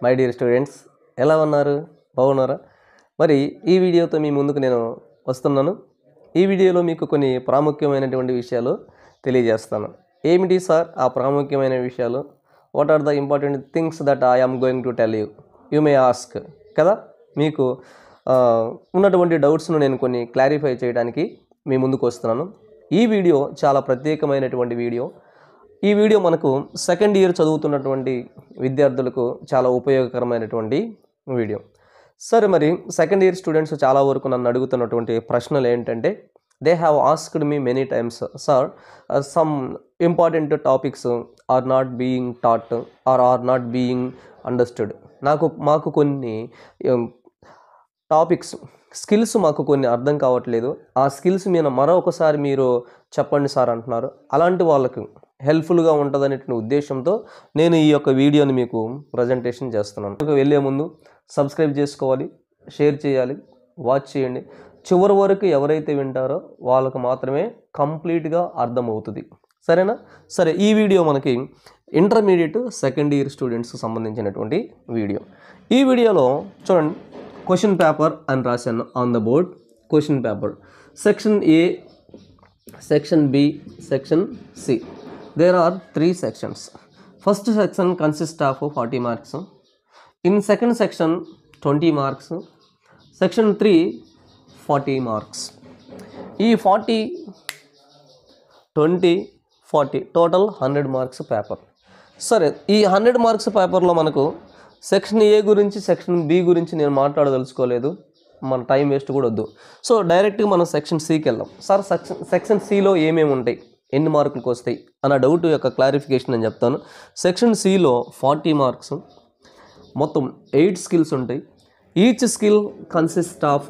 My dear students, ఎలా ఉన్నారు? బాగున్నారా? మరి ఈ వీడియోతో మీ ముందుకు నేను వస్తున్నాను. ఈ వీడియోలో మీకు కొన్ని ప్రాముఖ్యమైనటువంటి విషయాలు తెలియజేస్తాను. ఏమిటి సార్ ఆ ప్రాముఖ్యమైన విషయాలు? What are the important things that I am going to tell you may ask కదా. మీకు ఉన్నటువంటి డౌట్స్ను నేను కొన్ని క్లారిఫై చేయడానికి మీ ముందుకు వస్తున్నాను. ఈ వీడియో చాలా ప్రత్యేకమైనటువంటి వీడియో. ఈ వీడియో మనకు సెకండ్ ఇయర్ చదువుతున్నటువంటి విద్యార్థులకు చాలా ఉపయోగకరమైనటువంటి వీడియో. సరే, మరి సెకండ్ ఇయర్ స్టూడెంట్స్ చాలా వరకు నన్ను అడుగుతున్నటువంటి ప్రశ్నలు ఏంటంటే, they have asked me many times, sir some important topics are not being taught are not being understood. మాకు కొన్ని టాపిక్స్ స్కిల్స్ మాకు కొన్ని అర్థం కావట్లేదు, ఆ స్కిల్స్ మీద మరొకసారి మీరు చెప్పండి సార్ అంటున్నారు. అలాంటి వాళ్ళకు హెల్ప్ఫుల్గా ఉంటుందనే ఉద్దేశంతో నేను ఈ యొక్క వీడియోని మీకు ప్రజెంటేషన్ చేస్తున్నాను. వెళ్ళే ముందు సబ్స్క్రైబ్ చేసుకోవాలి, షేర్ చేయాలి, వాచ్ చేయండి. చివరి వరకు ఎవరైతే వింటారో వాళ్ళకు మాత్రమే కంప్లీట్గా అర్థమవుతుంది. సరేనా? సరే, ఈ వీడియో మనకి ఇంటర్మీడియట్ సెకండ్ ఇయర్ స్టూడెంట్స్కి సంబంధించినటువంటి వీడియో. ఈ వీడియోలో చూడండి, క్వశ్చన్ పేపర్ అని రాశాను on the board. Question paper section A, section B, section C. There are 3 sections. First section consists of 40 marks. In second section 20 marks. Section 3 40 marks. ఈ 40, 20, 40 total 100 marks paper. సరే, ఈ 100 marks పేపర్లో మనకు section ఏ గురించి, section B గురించి నేను మాట్లాడదలుచుకోలేదు, మన time waste కూడా వద్దు. సో డైరెక్ట్గా మనం సెక్షన్ సికి వెళ్దాం. సార్ సెక్షన్ సిలో ఏమేమి ఉంటాయి, ఎన్ని మార్కులకు వస్తాయి అన్న డౌట్ యొక్క క్లారిఫికేషన్ నేను చెప్తాను. సెక్షన్ సిలో 40 మార్క్స్, మొత్తం 8 స్కిల్స్ ఉంటాయి. Each skill consist of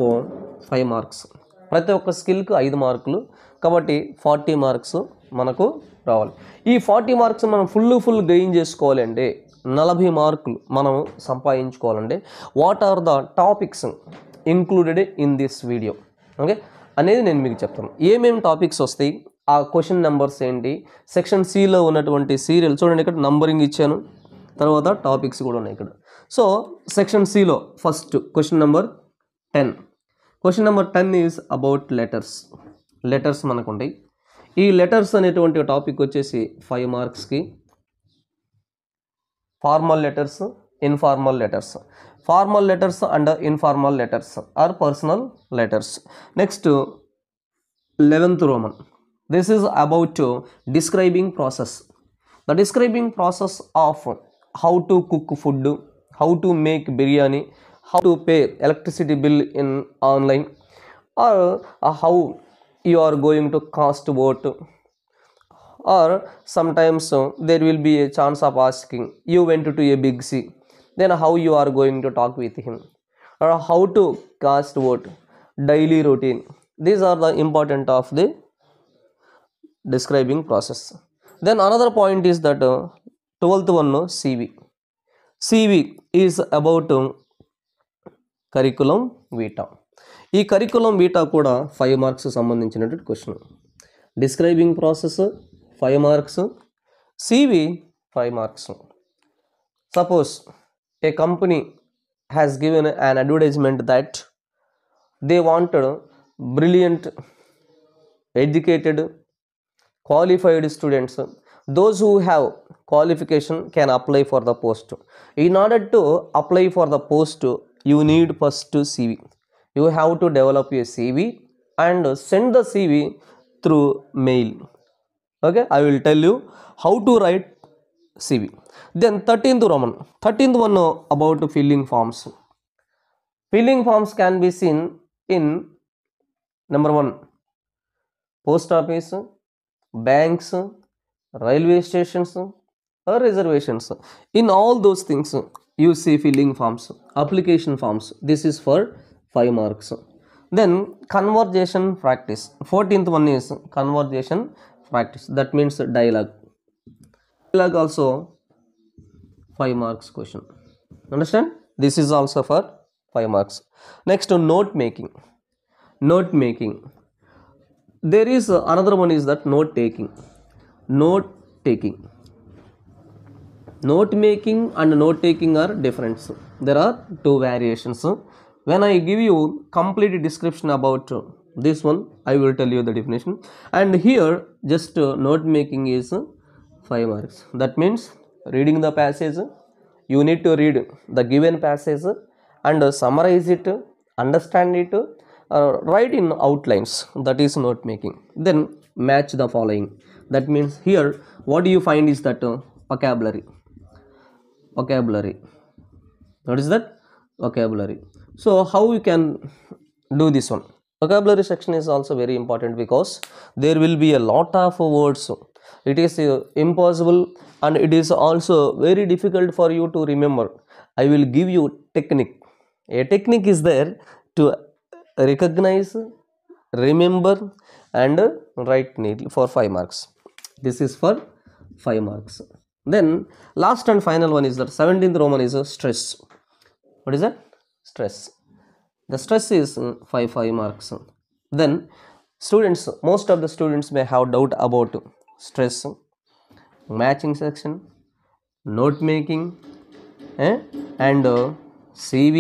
5 marks. ప్రతి ఒక్క స్కిల్కి 5 మార్కులు, కాబట్టి 40 మార్క్స్ మనకు రావాలి. ఈ 40 మార్క్స్ మనం ఫుల్ గెయిన్ చేసుకోవాలి అంటే 40 మార్కులు మనం సంపాదించుకోవాలంటే what are the topics included in this video, okay అనేది నేను మీకు చెప్తాను. ఏమేమి టాపిక్స్ వస్తాయి, ఆ క్వశ్చన్ నెంబర్స్ ఏంటి, సెక్షన్ సిలో ఉన్నటువంటి సీరియల్ చూడండి, ఇక్కడ నంబరింగ్ ఇచ్చాను, తర్వాత టాపిక్స్ కూడా ఉన్నాయి ఇక్కడ. సో సెక్షన్ సిలో first question number 10. Question number 10 is about letters. Letters మనకు ఉంటాయి. ఈ లెటర్స్ అనేటువంటి టాపిక్ వచ్చేసి 5 మార్క్స్కి. Formal letters, informal letters. Formal letters and informal letters are personal letters. Next 11th Roman. This is about describing process. The describing process of how to cook food, how to make biryani, how to pay electricity bill in online, or how you are going to cast vote, or sometimes there will be a chance of asking you went to a big C, then how you are going to talk with him, or how to cast vote, daily routine. These are the important of the describing process. Then another point is that 12th one, CV. CV is about curriculum vitae. ఈ curriculum Vita కూడా 5 marks సంబంధించినటువంటి question. Describing process 5 marks, CV 5 marks. Suppose A company has given an advertisement that they wanted brilliant, educated, qualified students. Those who have qualification can apply for the post. In order to apply for the post, you need first CV. You have to develop a CV and send the CV through mail. Okay, I will tell you how to write CV. Then 13th Roman. 13th one about filling forms. Filling forms can be seen in number 1, post office, banks, railway stations, or reservations. In all those things you see filling forms, application forms. This is for 5 marks. Then conversation practice. 14th one is conversation practice. That means dialogue. Dialogue also 5 marks question. Understand? This is also for 5 marks. Next, note making. Note making. There is another one is that note taking. Note taking. Note making and note taking are different. There are two variations. When I give you complete description about this one, I will tell you the definition. And here just note making is 5 marks. That means reading the passage, you need to read the given passage and summarize it, understand it, write in outlines. That is note making. Then match the following. That means here what do you find is that vocabulary. What is that? Vocabulary. So how you can do this one? Vocabulary section is also very important because there will be a lot of words. It is impossible and it is also very difficult for you to remember. I will give you technique. A technique is there to recognize, remember and write neatly for 5 marks. This is for 5 marks. Then last and final one is that 17th Roman is a stress. What is that? Stress. The stress is 5 marks. Then students, most of the students may have doubt about stress, matching section, note making, and CV,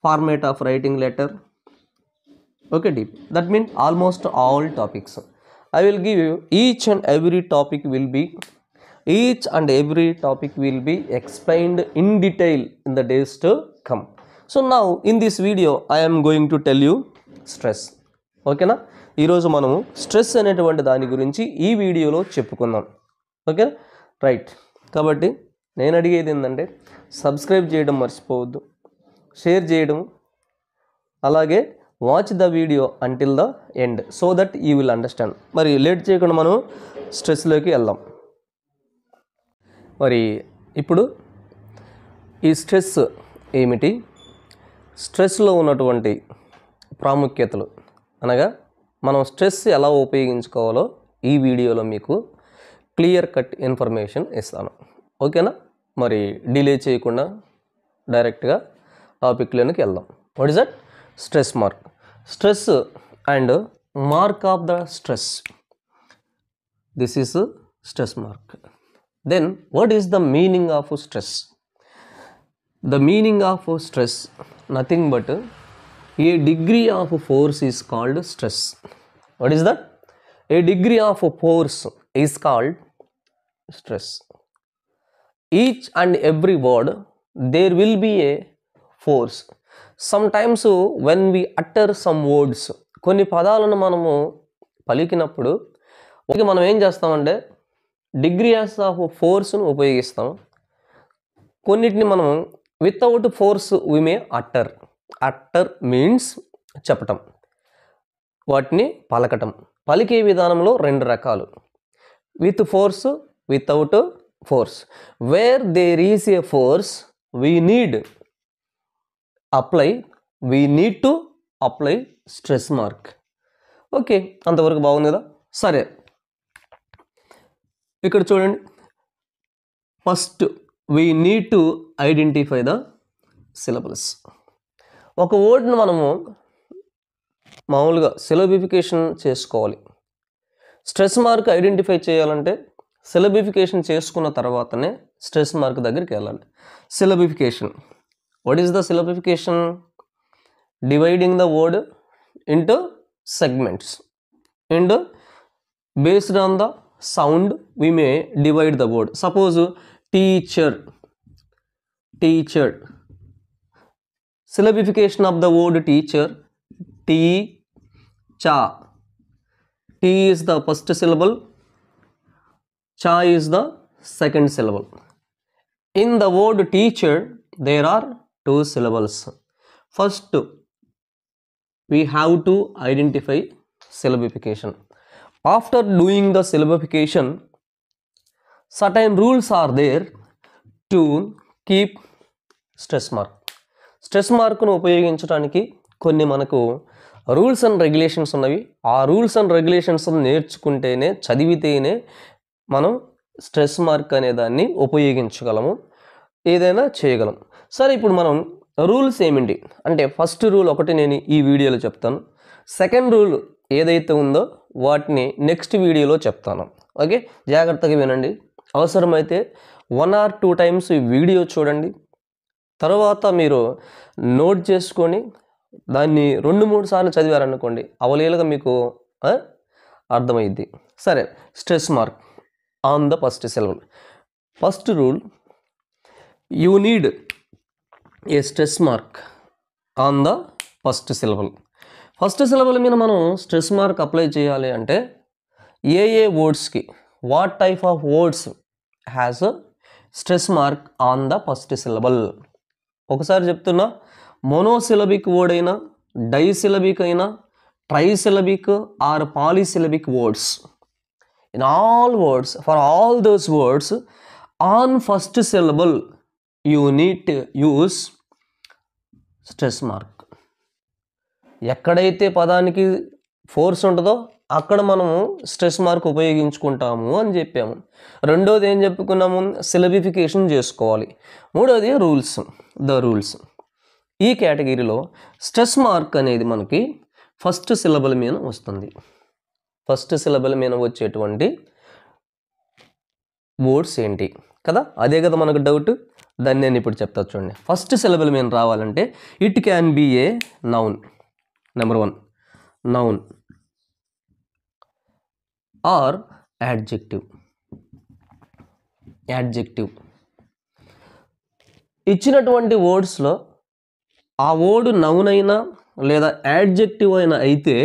format of writing letter. Okay, deep. That means almost all topics. I will give you each and every topic will be explained in detail in the days to come. So now in this video I am going to tell you stress. ఓకేనా? ఈరోజు మనము stress అనేటువంటి దాని గురించి ఈ వీడియోలో చెప్పుకుందాం. Okay right. కాబట్టి నేను అడిగేది ఏంటంటే సబ్స్క్రైబ్ చేయడం మర్చిపోవద్దు, షేర్ చేయడం, అలాగే watch the video until the end so that you will understand. మరి లేట్ చేయకుండా మనం స్ట్రెస్లోకి వెళ్దాం. మరి ఇప్పుడు ఈ స్ట్రెస్ ఏమిటి, స్ట్రెస్లో ఉన్నటువంటి ప్రాముఖ్యతలు, అనగా మనం స్ట్రెస్ ఎలా ఉపయోగించుకోవాలో ఈ వీడియోలో మీకు క్లియర్ కట్ ఇన్ఫర్మేషన్ ఇస్తాను. ఓకేనా? మరి డిలే చేయకుండా డైరెక్ట్గా టాపిక్లోనికి వెళ్దాం. What is that? Stress mark. Stress and mark of the stress. This is stress mark. Then what is the meaning of stress? The meaning of stress nothing but a degree of force is called stress. What is that? A degree of force is called stress. Each and every word there will be a force. Sometimes when we utter some words, కొన్ని పదాలను మనము పలికినప్పుడు మనం ఏం చేస్తామంటే degrees of ఫోర్స్ను ఉపయోగిస్తాం. కొన్నిటిని మనం without force we may utter. Utter means చెప్పటం, వాటిని పలకటం. పలికే విధానంలో 2 రకాలు, with force, without force. Where there is a force we need to apply stress mark. Okay, అంతవరకు బాగుంది కదా? సరే, ఇక్కడ చూడండి. First we need to identify the syllables. ఒక వర్డ్ను మనము మామూలుగా సిలబిఫికేషన్ చేసుకోవాలి. స్ట్రెస్ మార్క్ ఐడెంటిఫై చేయాలంటే సిలబిఫికేషన్ చేసుకున్న తర్వాతనే స్ట్రెస్ మార్క్ దగ్గరికి వెళ్ళాలి. Syllabification. What is the syllabification? Dividing the word into segments and based on the sound we may divide the word. Suppose teacher. Syllabification of the word teacher. Cha. T is the first syllable, cha is the second syllable. In the word teacher there are 2 syllables. First we have to identify syllabification. After doing the syllabification, certain rules are there to keep stress mark. Stress mark ను ఉపయోగించడానికి కొన్ని మనకు rules and regulations ఉన్నవి. ఆ rules and regulations నేర్చుకుంటేనే, చదివితేనే మనం stress mark అనే దాన్ని ఉపయోగించగలము, ఏదైనా చేయగలం. సరే, ఇప్పుడు మనం రూల్స్ ఏమిటి అంటే ఫస్ట్ రూల్ ఒకటి నేను ఈ వీడియోలో చెప్తాను. సెకండ్ రూల్ ఏదైతే ఉందో వాటిని నెక్స్ట్ వీడియోలో చెప్తాను. ఓకే, జాగ్రత్తగా వినండి. అవసరమైతే 1 or 2 times ఈ వీడియో చూడండి. తర్వాత మీరు నోట్ చేసుకొని దాన్ని 2-3 సార్లు చదివారనుకోండి, అవలీలగా మీకు అర్థమైద్ది. సరే, stress mark on the first syllable. First rule, you need a stress mark on the first syllable. First syllable మీద మనం స్ట్రెస్ మార్క్ అప్లై చేయాలి అంటే ఏ వర్డ్స్కి, what type of words has stress mark on the first syllable. ఒకసారి చెప్తున్నా, monosyllabic word అయినా, disyllabic అయినా, trisyllabic or polysyllabic words, in all words, for all those words on first syllable you need to use stress mark. ఎక్కడైతే పదానికి force ఉంటుందో అక్కడ మనము stress mark ఉపయోగించుకుంటాము అని చెప్పాము. రెండోది ఏం చెప్పుకున్నాము, సిలబిఫికేషన్ చేసుకోవాలి. మూడోది రూల్స్. ఈ కేటగిరీలో స్ట్రెస్ మార్క్ అనేది మనకి ఫస్ట్ సిలబుల్ మీద వస్తుంది. ఫస్ట్ సిలబుల్ మీద వచ్చేటువంటి వర్డ్స్ ఏంటి కదా, అదే కదా మనకు డౌట్. దాన్ని నేను ఇప్పుడు చెప్తా చూడండి. ఫస్ట్ సిలబుల్ మీద రావాలంటే it can be a noun. Number 1, noun are adjective. ఇచ్చినటువంటి వర్డ్స్లో ఆ వర్డ్ నౌన్ అయినా లేదా యాడ్జెక్టివ్ అయినా అయితే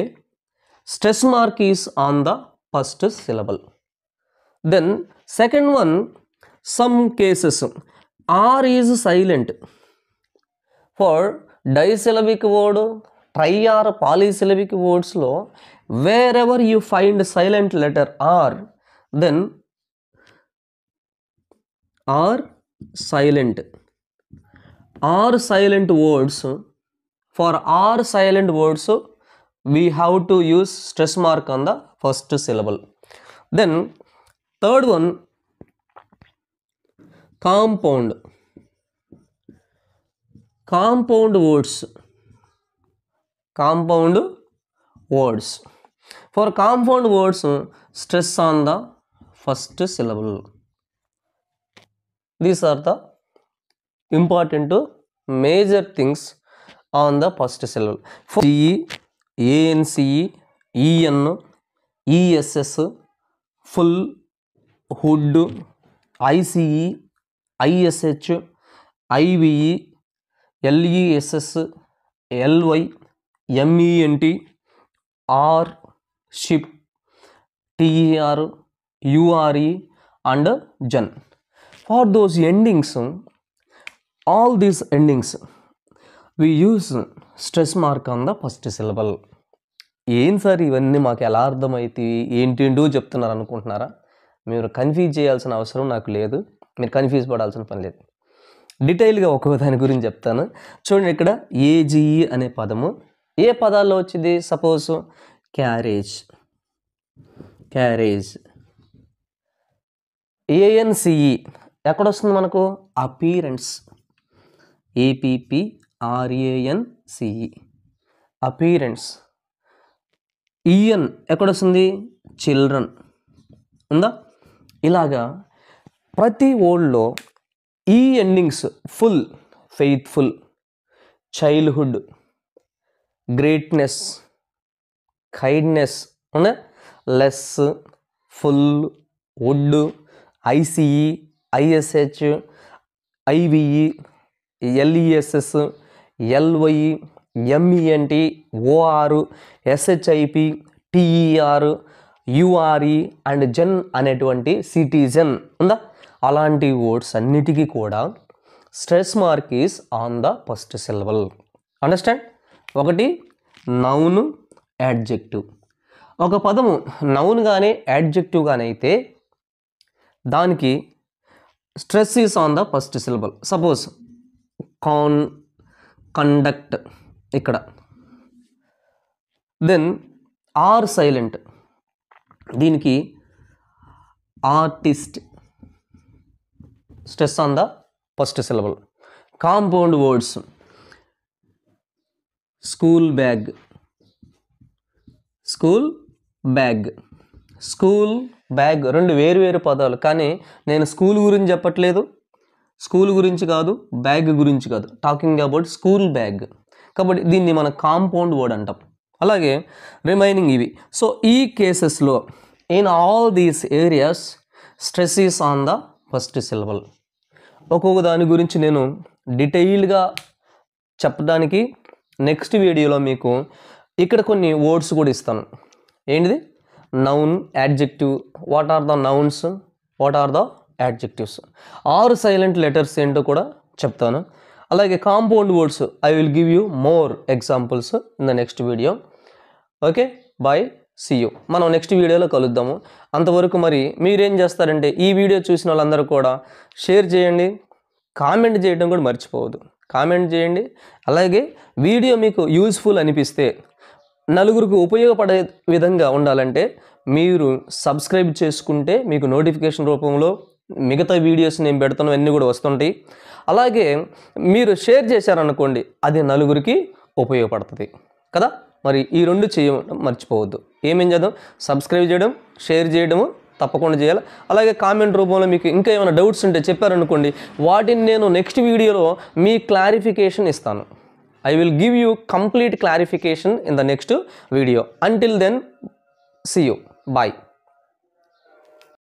stress mark is on the first syllable. Then second one, some cases R is silent. For disyllabic word, tri or polysyllabic words lo wherever you find silent letter R, then R silent words, for R silent words we have to use stress mark on the first syllable. Then third one, compound words. For compound words, stress on the first syllable. These are the important major things on the first syllable. For ANCE, EN, ESS, full, hood, ICE, ISH, IVE, LESS, LY, MENT, R, ship, TER, URE and gen. For those endings, all these endings we use stress mark on the first syllable. ఏం sir ఇవన్నీ మాకు ఎలా అర్థమవుతాయి, ఏంటేంటో చెప్తున్నారు అనుకుంటున్నారా? మీరు confuse చేయాల్సిన అవసరం నాకు లేదు, మీరు కన్ఫ్యూజ్ పడాల్సిన పని లేదు. డీటెయిల్గా ఒక్కొక్క దాని గురించి చెప్తాను. చూడండి, ఇక్కడ ఏజీఈ అనే పదము ఏ పదాల్లో వచ్చింది? Suppose carriage. ఏఎన్సిఈ ఎక్కడ వస్తుంది మనకు? అపీరెన్స్. APPRANCE, appearance. ఈఎన్ ఎక్కడ వస్తుంది? చిల్డ్రన్. ఉందా? ఇలాగా ప్రతి వర్డ్లో ఈ endings ful, faithful, childhood, greatness, kindness ఉందా? Less, ful, wood, I C E, I S H, I V E, LESS, LY, MENT, OR, SHIP, TER, URE and zen అనేటువంటి సిటిజన్ ఉందా? అలాంటి వర్డ్స్ అన్నిటికీ కూడా stress mark is on the first syllable. Understand? ఒకటి noun, adjective. ఒక పదము noun కానీ యాడ్జెక్టివ్ కానీ అయితే దానికి stress is on the first syllable. Suppose conduct ఇక్కడ. దెన్ ఆర్ సైలెంట్, దీనికి artist, stress on the first syllable. Compound words school bag, bag రెండు వేరు పదాలు. కానీ నేను స్కూల్ గురించి చెప్పట్లేదు, స్కూల్ గురించి కాదు, బ్యాగ్ గురించి కాదు, టాకింగ్ అబౌట్ స్కూల్ బ్యాగ్. కాబట్టి దీన్ని మనం కాంపౌండ్ వర్డ్ అంటాం. అలాగే రిమైనింగ్ ఇవి. సో ఈ కేసెస్లో in all these areas stress is on the first syllable. ఒక్కొక్క దాని గురించి నేను డీటెయిల్గా చెప్పడానికి నెక్స్ట్ వీడియోలో మీకు ఇక్కడ కొన్ని వర్డ్స్ కూడా ఇస్తాను. ఏంటిది? Noun, adjective, what are the nouns, what are the adjectives, 6 silent letters ఏంటో కూడా చెప్తాను. అలాగే compound words I will give you more examples in the next video. Okay, bye, see you. మనం నెక్స్ట్ వీడియోలో కలుద్దాము. అంతవరకు మరి మీరేం చేస్తారంటే ఈ వీడియో చూసిన వాళ్ళందరూ కూడా షేర్ చేయండి, కామెంట్ చేయడం కూడా మర్చిపోవద్దు. కామెంట్ చేయండి. అలాగే వీడియో మీకు యూజ్ఫుల్ అనిపిస్తే, నలుగురికి ఉపయోగపడే విధంగా ఉండాలంటే మీరు సబ్స్క్రైబ్ చేసుకుంటే మీకు నోటిఫికేషన్ రూపంలో మిగతా వీడియోస్ నేను పెడుతున్న అన్నీ కూడా వస్తుంటాయి. అలాగే మీరు షేర్ చేశారనుకోండి, అది నలుగురికి ఉపయోగపడుతుంది కదా. మరి ఈ రెండు చేయడం మర్చిపోవద్దు. ఏమేం చేద్దాం? సబ్స్క్రైబ్ చేయడం, షేర్ చేయడము తప్పకుండా చేయాలి. అలాగే కామెంట్ రూపంలో మీకు ఇంకా ఏమైనా డౌట్స్ ఉంటే చెప్పారనుకోండి, వాటిని నేను నెక్స్ట్ వీడియోలో మీ క్లారిఫికేషన్ ఇస్తాను. I will give you complete clarification in the next video. Until then, see you. Bye.